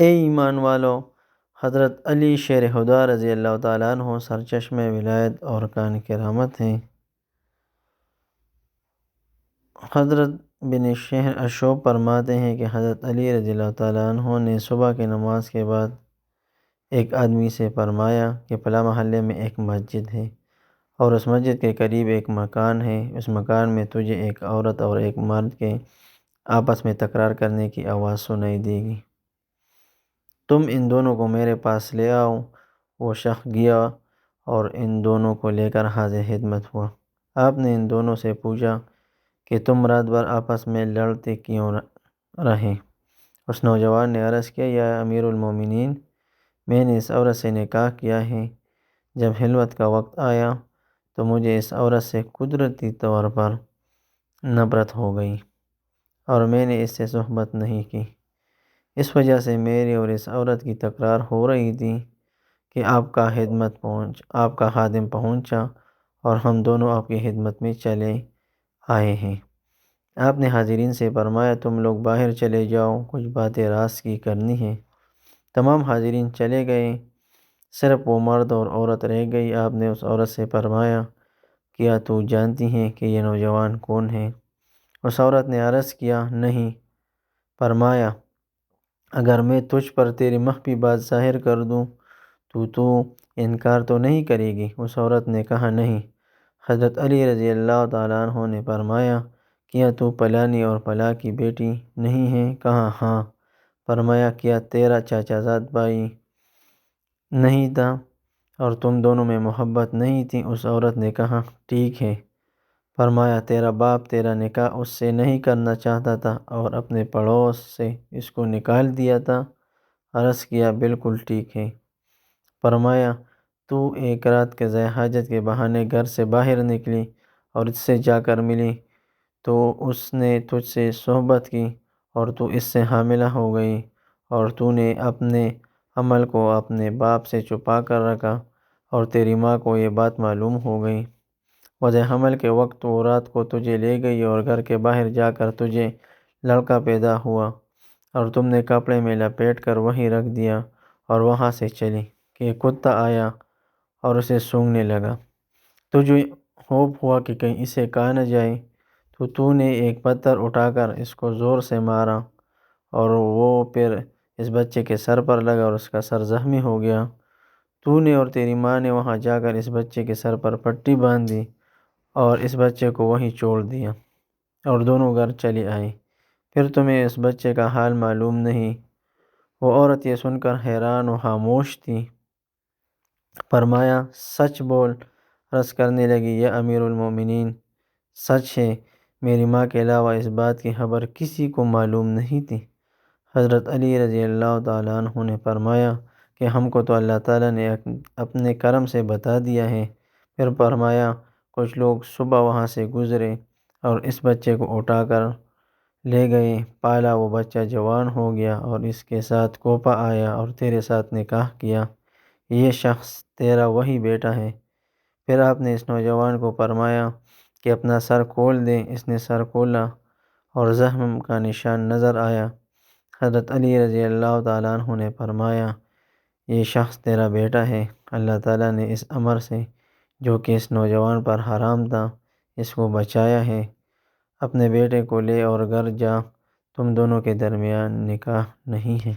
اے ایمان والو، حضرت علی شیر خدا رضی اللہ تعالیٰ عنہ سرچشمہ ولایت اور کان کرامت ہیں۔ حضرت بن شہر اشوب فرماتے ہیں کہ حضرت علی رضی اللہ تعالیٰ عنہ نے صبح کی نماز کے بعد ایک آدمی سے فرمایا کہ فلاں محلے میں ایک مسجد ہے اور اس مسجد کے قریب ایک مکان ہے، اس مکان میں تجھے ایک عورت اور ایک مرد کے آپس میں تکرار کرنے کی آواز سنائی دے گی، تم ان دونوں کو میرے پاس لے آؤ۔ وہ شخص گیا اور ان دونوں کو لے کر حاضر خدمت ہوا۔ آپ نے ان دونوں سے پوچھا کہ تم رات بھر آپس میں لڑتے کیوں رہے؟ اس نوجوان نے عرض کیا، یا امیر المومنین، میں نے اس عورت سے نکاح کیا ہے، جب خلوت کا وقت آیا تو مجھے اس عورت سے قدرتی طور پر نفرت ہو گئی اور میں نے اس سے صحبت نہیں کی۔ اس وجہ سے میری اور اس عورت کی تکرار ہو رہی تھی کہ آپ کا خادم پہنچا اور ہم دونوں آپ کی خدمت میں چلے آئے ہیں۔ آپ نے حاضرین سے فرمایا، تم لوگ باہر چلے جاؤ، کچھ باتیں راز کی کرنی ہیں۔ تمام حاضرین چلے گئے، صرف وہ مرد اور عورت رہ گئی۔ آپ نے اس عورت سے فرمایا، کیا تو جانتی ہے کہ یہ نوجوان کون ہے؟ اس عورت نے عرض کیا، نہیں۔ فرمایا، اگر میں تجھ پر تیری مخفی بات ظاہر کر دوں تو انکار تو نہیں کرے گی؟ اس عورت نے کہا، نہیں۔ حضرت علی رضی اللہ تعالیٰ عنہ نے فرمایا، کیا تو فلانی اور فلاں کی بیٹی نہیں ہے؟ کہا، ہاں۔ فرمایا، کیا تیرا چاچا زاد بھائی نہیں تھا اور تم دونوں میں محبت نہیں تھی؟ اس عورت نے کہا، ٹھیک ہے۔ فرمایا، تیرا باپ تیرا نکاح اس سے نہیں کرنا چاہتا تھا اور اپنے پڑوس سے اس کو نکال دیا تھا؟ عرض کیا، بالکل ٹھیک ہے۔ فرمایا، تو ایک رات قضاء حاجت کے بہانے گھر سے باہر نکلی اور اس سے جا کر ملی تو اس نے تجھ سے صحبت کی اور تو اس سے حاملہ ہو گئی اور تو نے اپنے عمل کو اپنے باپ سے چھپا کر رکھا اور تیری ماں کو یہ بات معلوم ہو گئی۔ وضع حمل کے وقت وہ رات کو تجھے لے گئی اور گھر کے باہر جا کر تجھے لڑکا پیدا ہوا اور تم نے کپڑے میں لپیٹ کر وہیں رکھ دیا اور وہاں سے چلی کہ ایک کتا آیا اور اسے سونگھنے لگا۔ تجھے خوف ہوا کہ کہیں اسے کھا نہ جائے تو نے ایک پتھر اٹھا کر اس کو زور سے مارا اور وہ پھر اس بچے کے سر پر لگا اور اس کا سر زخمی ہو گیا۔ تو نے اور تیری ماں نے وہاں جا کر اس بچے کے سر پر پٹی باندھ دی اور اس بچے کو وہیں چھوڑ دیا اور دونوں گھر چلے آئے۔ پھر تمہیں اس بچے کا حال معلوم نہیں۔ وہ عورت یہ سن کر حیران و خاموش تھی۔ فرمایا، سچ بول۔ عرض کرنے لگی، یا امیر المومنین، سچ ہے، میری ماں کے علاوہ اس بات کی خبر کسی کو معلوم نہیں تھی۔ حضرت علی رضی اللہ تعالیٰ عنہ نے فرمایا کہ ہم کو تو اللہ تعالیٰ نے اپنے کرم سے بتا دیا ہے۔ پھر فرمایا، کچھ لوگ صبح وہاں سے گزرے اور اس بچے کو اٹھا کر لے گئے، پالا وہ بچہ جوان ہو گیا اور اس کے ساتھ کوپا آیا اور تیرے ساتھ نکاح کیا، یہ شخص تیرا وہی بیٹا ہے۔ پھر آپ نے اس نوجوان کو فرمایا کہ اپنا سر کھول دے۔ اس نے سر کھولا اور زخم کا نشان نظر آیا۔ حضرت علی رضی اللہ تعالیٰ عنہ نے فرمایا، یہ شخص تیرا بیٹا ہے۔ اللہ تعالیٰ نے اس امر سے جو کہ اس نوجوان پر حرام تھا اس کو بچایا ہے۔ اپنے بیٹے کو لے اور گھر جا، تم دونوں کے درمیان نکاح نہیں ہے۔